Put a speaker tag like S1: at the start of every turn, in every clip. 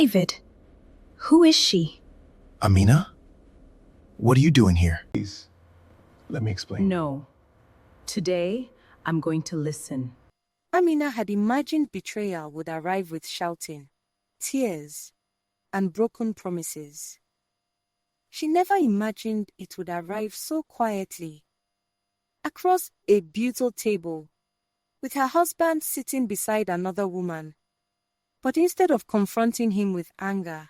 S1: David, who is she?
S2: Amina? What are you doing here?
S3: Please, let me explain.
S1: No. Today, I'm going to listen.
S4: Amina had imagined betrayal would arrive with shouting, tears, and broken promises. She never imagined it would arrive so quietly, across a butyl table, with her husband sitting beside another woman. But instead of confronting him with anger,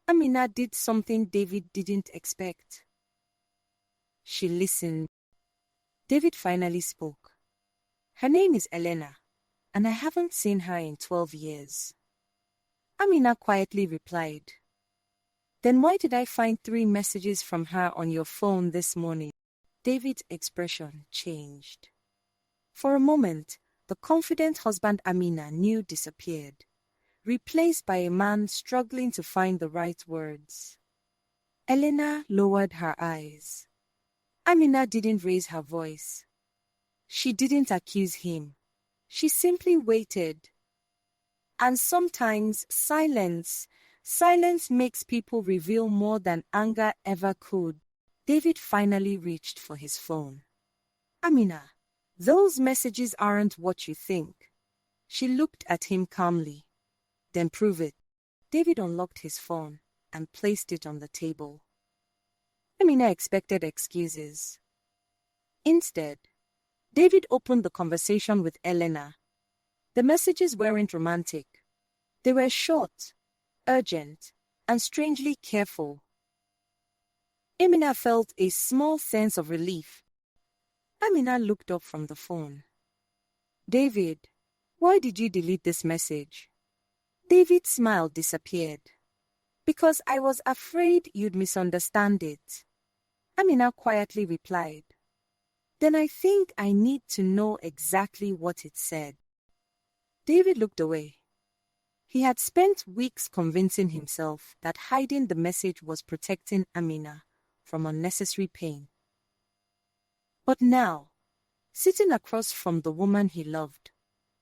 S4: Amina did something David didn't expect. She listened. David finally spoke. Her name is Elena, and I haven't seen her in 12 years. Amina quietly replied, "Then why did I find 3 messages from her on your phone this morning?" David's expression changed. For a moment, the confident husband Amina knew disappeared, replaced by a man struggling to find the right words. Elena lowered her eyes. Amina didn't raise her voice. She didn't accuse him. She simply waited. And sometimes silence makes people reveal more than anger ever could. David finally reached for his phone. "Amina, those messages aren't what you think." She looked at him calmly. "Then prove it." David unlocked his phone and placed it on the table. Amina expected excuses. Instead, David opened the conversation with Elena. The messages weren't romantic. They were short, urgent, and strangely careful. Amina felt a small sense of relief. Amina looked up from the phone. "David, why did you delete this message?" David's smile disappeared. "Because I was afraid you'd misunderstand it." Amina quietly replied, "Then I think I need to know exactly what it said." David looked away. He had spent weeks convincing himself that hiding the message was protecting Amina from unnecessary pain. But now, sitting across from the woman he loved,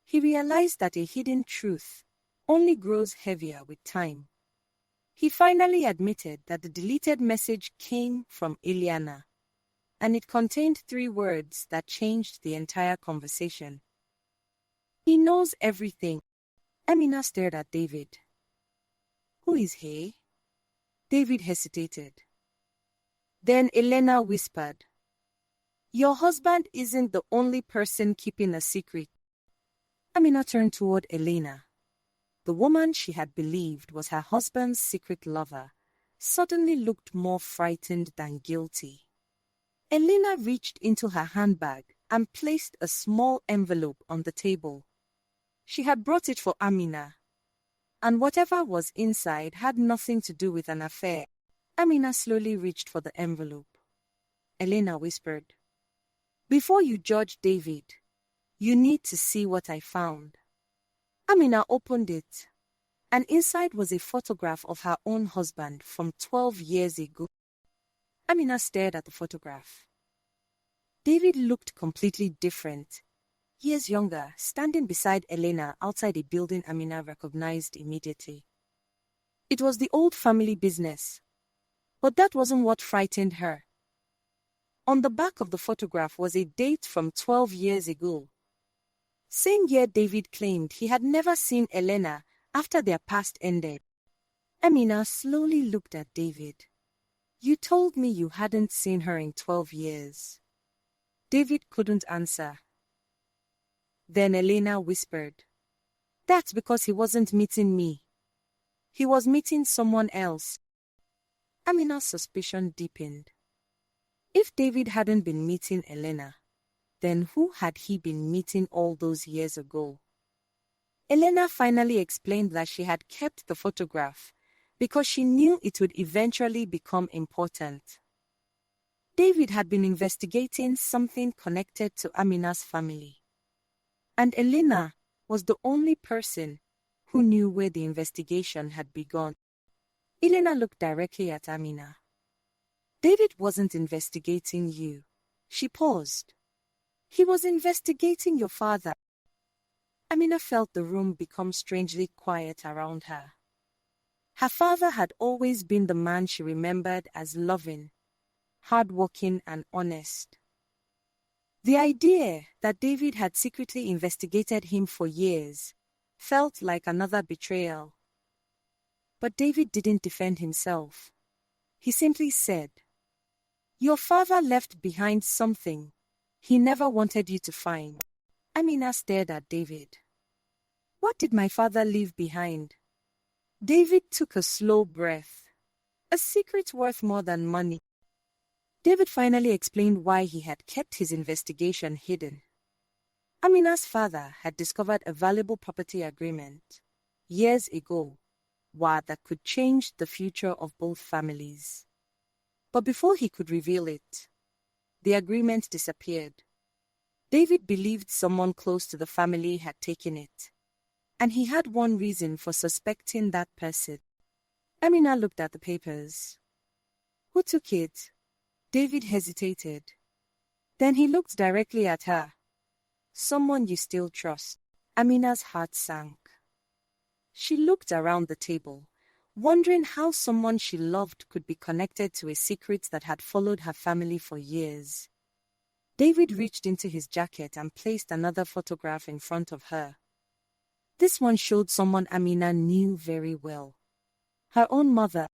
S4: he realized that a hidden truth only grows heavier with time. He finally admitted that the deleted message came from Elena, and it contained 3 words that changed the entire conversation. "He knows everything." Amina stared at David. "Who is he?" David hesitated. Then Elena whispered, "Your husband isn't the only person keeping a secret." Amina turned toward Elena. The woman she had believed was her husband's secret lover suddenly looked more frightened than guilty. Elena reached into her handbag and placed a small envelope on the table. She had brought it for Amina, and whatever was inside had nothing to do with an affair. Amina slowly reached for the envelope. Elena whispered, "Before you judge David, you need to see what I found." Amina opened it, and inside was a photograph of her own husband from 12 years ago. Amina stared at the photograph. David looked completely different, years younger, standing beside Elena outside a building Amina recognized immediately. It was the old family business, but that wasn't what frightened her. On the back of the photograph was a date from 12 years ago. Same year David claimed he had never seen Elena after their past ended. Amina slowly looked at David. "You told me you hadn't seen her in 12 years. David couldn't answer. Then Elena whispered, "That's because he wasn't meeting me. He was meeting someone else." Amina's suspicion deepened. If David hadn't been meeting Elena, then who had he been meeting all those years ago? Elena finally explained that she had kept the photograph because she knew it would eventually become important. David had been investigating something connected to Amina's family, and Elena was the only person who knew where the investigation had begun. Elena looked directly at Amina. "David wasn't investigating you." She paused. "He was investigating your father." Amina felt the room become strangely quiet around her. Her father had always been the man she remembered as loving, hardworking, and honest. The idea that David had secretly investigated him for years felt like another betrayal. But David didn't defend himself. He simply said, "Your father left behind something he never wanted you to find." Amina stared at David. "What did my father leave behind?" David took a slow breath. "A secret worth more than money." David finally explained why he had kept his investigation hidden. Amina's father had discovered a valuable property agreement years ago, that could change the future of both families. But before he could reveal it, the agreement disappeared. David believed someone close to the family had taken it, and he had one reason for suspecting that person. Amina looked at the papers. "Who took it?" David hesitated. Then he looked directly at her. "Someone you still trust." Amina's heart sank. She looked around the table, wondering how someone she loved could be connected to a secret that had followed her family for years. David reached into his jacket and placed another photograph in front of her. This one showed someone Amina knew very well. Her own mother.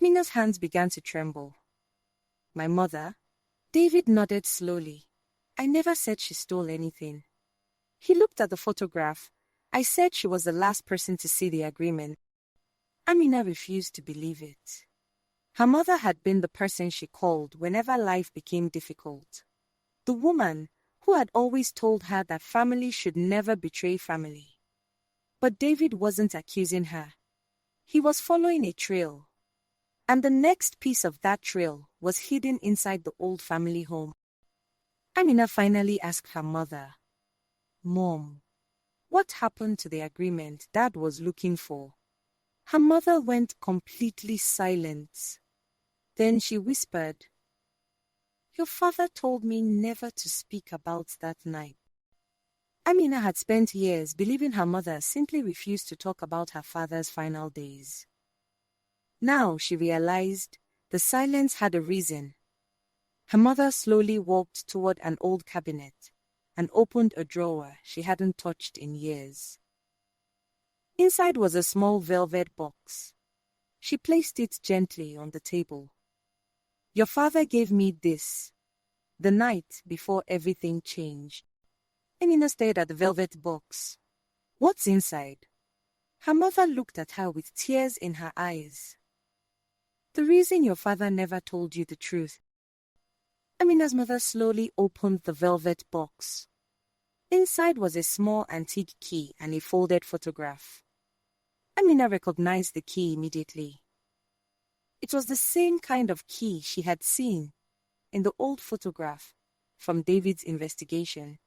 S4: Amina's hands began to tremble. "My mother?" David nodded slowly. "I never said she stole anything." He looked at the photograph. "I said she was the last person to see the agreement." Amina refused to believe it. Her mother had been the person she called whenever life became difficult. The woman who had always told her that family should never betray family. But David wasn't accusing her. He was following a trail. And the next piece of that trail was hidden inside the old family home. Amina finally asked her mother, "Mom, what happened to the agreement Dad was looking for?" Her mother went completely silent. Then she whispered, "Your father told me never to speak about that night." Amina had spent years believing her mother simply refused to talk about her father's final days. Now she realized the silence had a reason. Her mother slowly walked toward an old cabinet and opened a drawer she hadn't touched in years. Inside was a small velvet box. She placed it gently on the table. "Your father gave me this, the night before everything changed." Amina stared at the velvet box. "What's inside?" Her mother looked at her with tears in her eyes. "The reason your father never told you the truth." Amina's mother slowly opened the velvet box. Inside was a small antique key and a folded photograph. Amina recognized the key immediately. It was the same kind of key she had seen in the old photograph from David's investigation.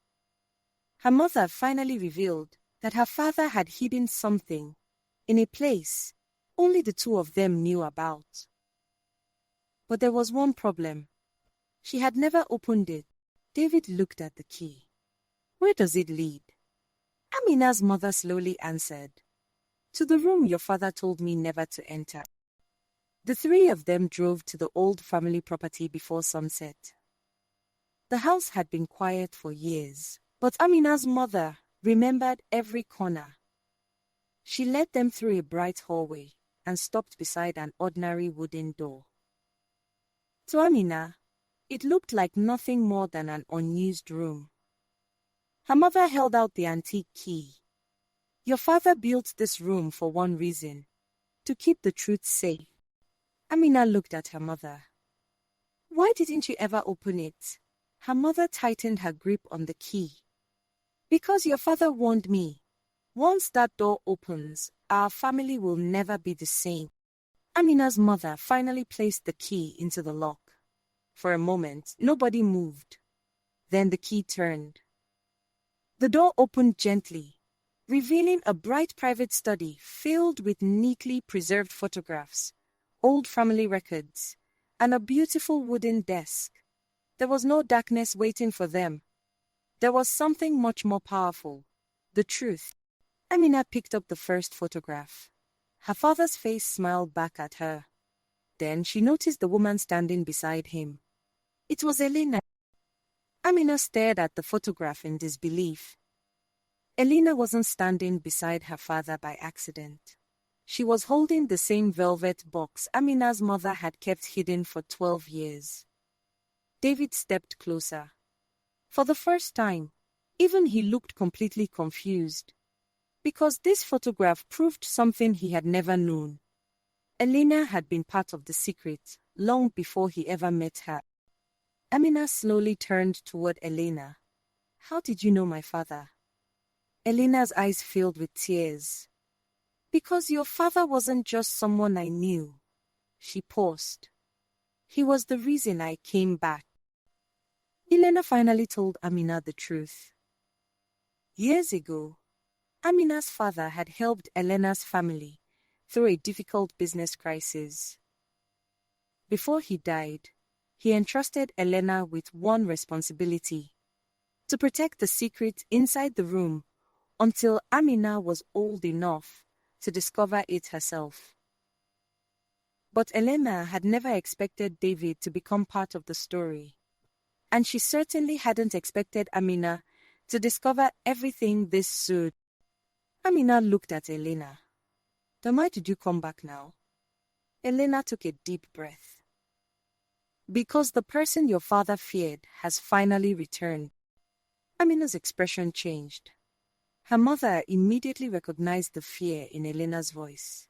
S4: Her mother finally revealed that her father had hidden something in a place only the two of them knew about. But there was one problem. She had never opened it. David looked at the key. "Where does it lead?" Amina's mother slowly answered, "To the room your father told me never to enter." The three of them drove to the old family property before sunset. The house had been quiet for years, but Amina's mother remembered every corner. She led them through a bright hallway and stopped beside an ordinary wooden door. To Amina, it looked like nothing more than an unused room. Her mother held out the antique key. "Your father built this room for one reason, to keep the truth safe." Amina looked at her mother. "Why didn't you ever open it?" Her mother tightened her grip on the key. "Because your father warned me. Once that door opens, our family will never be the same." Amina's mother finally placed the key into the lock. For a moment, nobody moved. Then the key turned. The door opened gently, revealing a bright private study filled with neatly preserved photographs, old family records, and a beautiful wooden desk. There was no darkness waiting for them. There was something much more powerful: the truth. Amina picked up the first photograph. Her father's face smiled back at her. Then she noticed the woman standing beside him. It was Elena. Amina stared at the photograph in disbelief. Elena wasn't standing beside her father by accident. She was holding the same velvet box Amina's mother had kept hidden for 12 years. David stepped closer. For the first time, even he looked completely confused. Because this photograph proved something he had never known. Elena had been part of the secret long before he ever met her. Amina slowly turned toward Elena. How did you know my father? Elena's eyes filled with tears. Because your father wasn't just someone I knew. She paused. He was the reason I came back. Elena finally told Amina the truth. Years ago, Amina's father had helped Elena's family through a difficult business crisis. Before he died, he entrusted Elena with one responsibility: to protect the secret inside the room until Amina was old enough to discover it herself. But Elena had never expected David to become part of the story, and she certainly hadn't expected Amina to discover everything this soon. Amina looked at Elena. Then why did you come back now? Elena took a deep breath. Because the person your father feared has finally returned. Amina's expression changed. Her mother immediately recognized the fear in Elena's voice.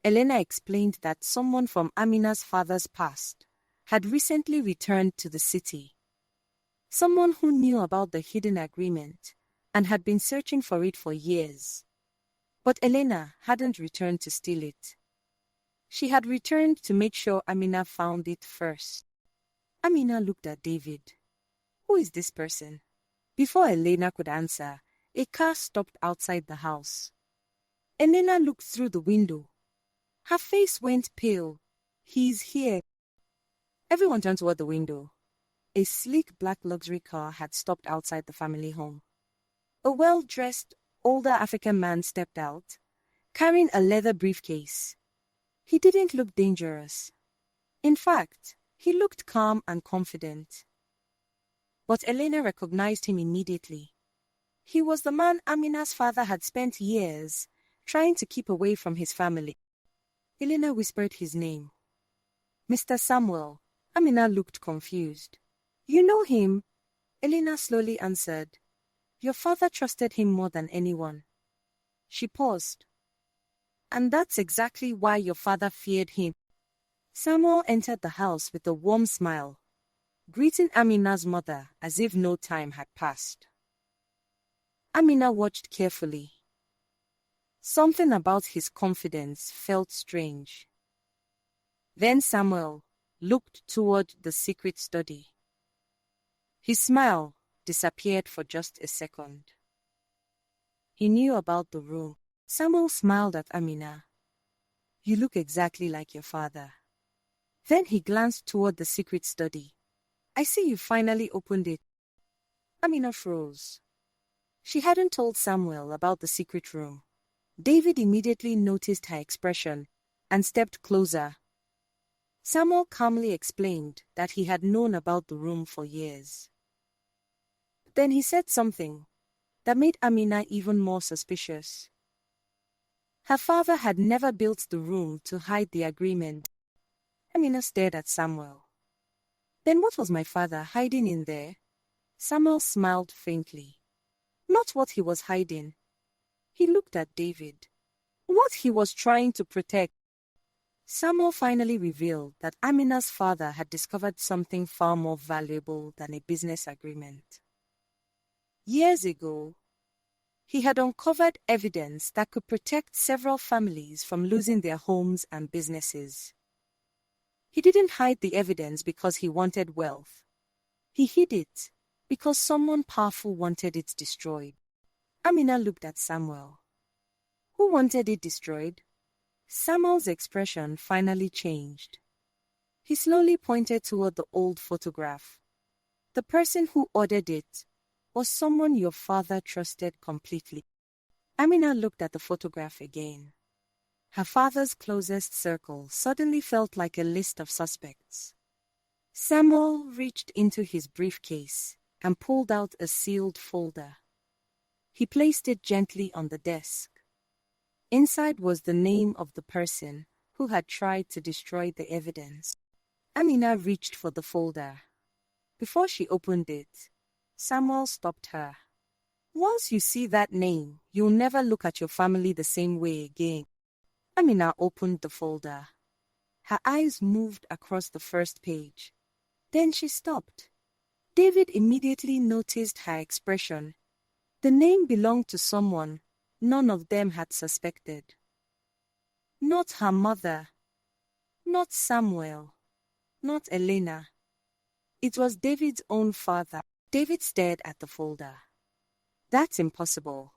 S4: Elena explained that someone from Amina's father's past had recently returned to the city. Someone who knew about the hidden agreement and had been searching for it for years. But Elena hadn't returned to steal it. She had returned to make sure Amina found it first. Amina looked at David. Who is this person? Before Elena could answer, a car stopped outside the house. Elena looked through the window. Her face went pale. He's here. Everyone turned toward the window. A sleek black luxury car had stopped outside the family home. A well-dressed, older African man stepped out, carrying a leather briefcase. He didn't look dangerous. In fact, he looked calm and confident. But Elena recognized him immediately. He was the man Amina's father had spent years trying to keep away from his family. Elena whispered his name. Mr. Samuel. Amina looked confused. You know him? Elena slowly answered. Your father trusted him more than anyone. She paused. And that's exactly why your father feared him. Samuel entered the house with a warm smile, greeting Amina's mother as if no time had passed. Amina watched carefully. Something about his confidence felt strange. Then Samuel looked toward the secret study. His smile disappeared for just a second. He knew about the room. Samuel smiled at Amina. You look exactly like your father. Then he glanced toward the secret study. I see you finally opened it. Amina froze. She hadn't told Samuel about the secret room. David immediately noticed her expression and stepped closer. Samuel calmly explained that he had known about the room for years. Then he said something that made Amina even more suspicious. Her father had never built the room to hide the agreement. Amina stared at Samuel. Then what was my father hiding in there? Samuel smiled faintly. Not what he was hiding. He looked at David. What he was trying to protect. Samuel finally revealed that Amina's father had discovered something far more valuable than a business agreement. Years ago, he had uncovered evidence that could protect several families from losing their homes and businesses. He didn't hide the evidence because he wanted wealth. He hid it because someone powerful wanted it destroyed. Amina looked at Samuel. Who wanted it destroyed? Samuel's expression finally changed. He slowly pointed toward the old photograph. The person who ordered it was someone your father trusted completely. Amina looked at the photograph again. Her father's closest circle suddenly felt like a list of suspects. Samuel reached into his briefcase and pulled out a sealed folder. He placed it gently on the desk. Inside was the name of the person who had tried to destroy the evidence. Amina reached for the folder. Before she opened it, Samuel stopped her. Once you see that name, you'll never look at your family the same way again. Amina opened the folder. Her eyes moved across the first page. Then she stopped. David immediately noticed her expression. The name belonged to someone none of them had suspected. Not her mother. Not Samuel. Not Elena. It was David's own father. David stared at the folder. That's impossible.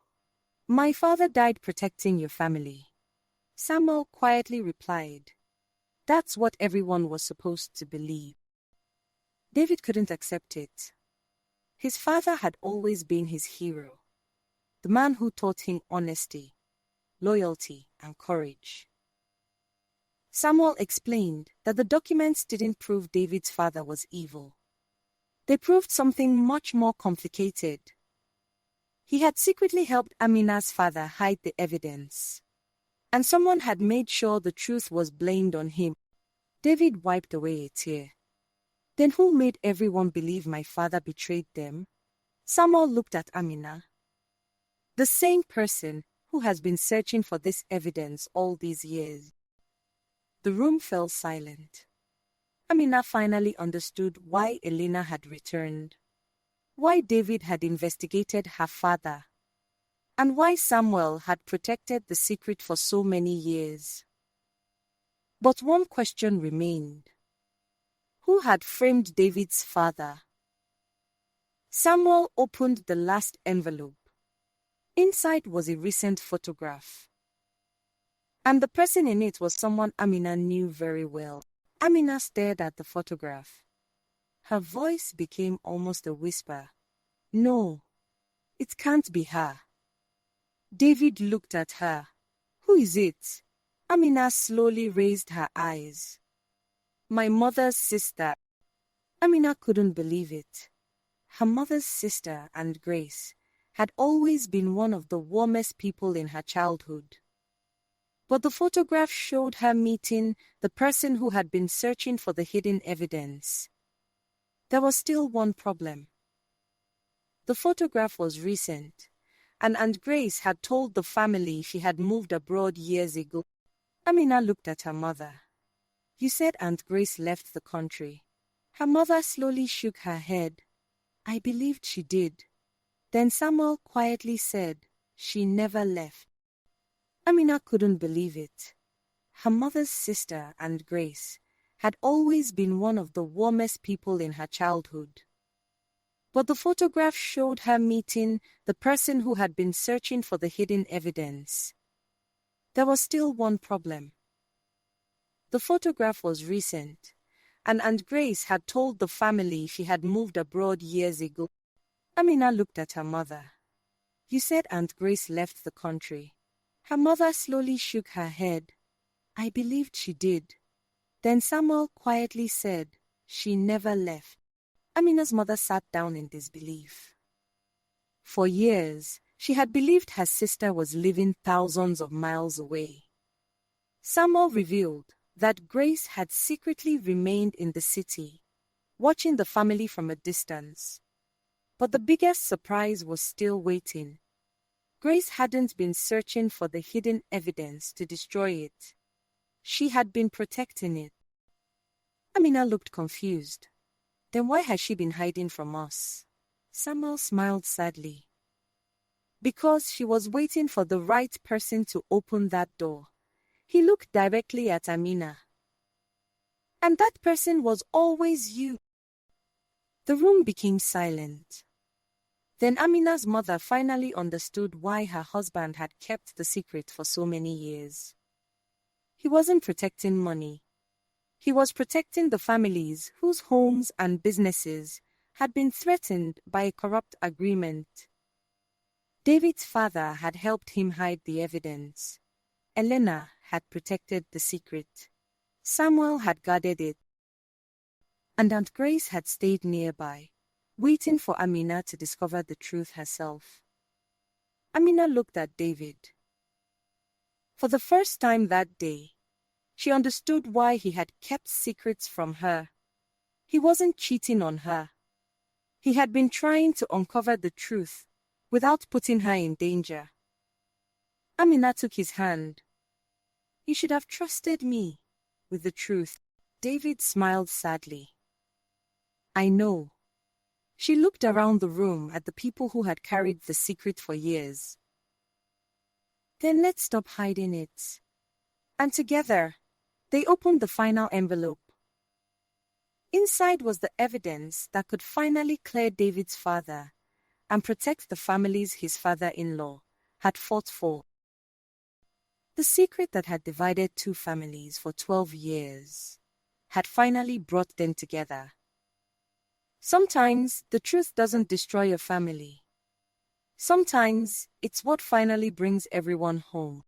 S4: My father died protecting your family. Samuel quietly replied. That's what everyone was supposed to believe. David couldn't accept it. His father had always been his hero, the man who taught him honesty, loyalty, and courage. Samuel explained that the documents didn't prove David's father was evil. They proved something much more complicated. He had secretly helped Amina's father hide the evidence, and someone had made sure the truth was blamed on him. David wiped away a tear. Then who made everyone believe my father betrayed them? Samuel looked at Amina. The same person who has been searching for this evidence all these years. The room fell silent. Amina finally understood why Elena had returned, why David had investigated her father, and why Samuel had protected the secret for so many years. But one question remained. Who had framed David's father? Samuel opened the last envelope. Inside was a recent photograph. And the person in it was someone Amina knew very well. Amina stared at the photograph. Her voice became almost a whisper. No, it can't be her. David looked at her. Who is it? Amina slowly raised her eyes. My mother's sister. Amina couldn't believe it. Her mother's sister and Grace had always been one of the warmest people in her childhood. But the photograph showed her meeting the person who had been searching for the hidden evidence. There was still one problem. The photograph was recent, and Aunt Grace had told the family she had moved abroad years ago. Amina looked at her mother. You said Aunt Grace left the country. Her mother slowly shook her head. I believed she did. Then Samuel quietly said, she never left. Amina couldn't believe it. Her mother's sister, Aunt Grace, had always been one of the warmest people in her childhood. But the photograph showed her meeting the person who had been searching for the hidden evidence. There was still one problem. The photograph was recent, and Aunt Grace had told the family she had moved abroad years ago. Amina looked at her mother. You said Aunt Grace left the country. Her mother slowly shook her head. I believed she did. Then Samuel quietly said, she never left. Amina's mother sat down in disbelief. For years, she had believed her sister was living thousands of miles away. Samuel revealed that Grace had secretly remained in the city, watching the family from a distance. But the biggest surprise was still waiting. Grace hadn't been searching for the hidden evidence to destroy it. She had been protecting it. Amina looked confused. Then why has she been hiding from us? Samuel smiled sadly. Because she was waiting for the right person to open that door. He looked directly at Amina. And that person was always you. The room became silent. Then Amina's mother finally understood why her husband had kept the secret for so many years. He wasn't protecting money. He was protecting the families whose homes and businesses had been threatened by a corrupt agreement. David's father had helped him hide the evidence. Elena had protected the secret. Samuel had guarded it. And Aunt Grace had stayed nearby, waiting for Amina to discover the truth herself. Amina looked at David. For the first time that day, she understood why he had kept secrets from her. He wasn't cheating on her. He had been trying to uncover the truth without putting her in danger. Amina took his hand. "You should have trusted me with the truth." David smiled sadly. "I know." She looked around the room at the people who had carried the secret for years. "Then let's stop hiding it." And together, they opened the final envelope. Inside was the evidence that could finally clear David's father and protect the families his father-in-law had fought for. The secret that had divided two families for 12 years had finally brought them together. Sometimes the truth doesn't destroy a family. Sometimes it's what finally brings everyone home.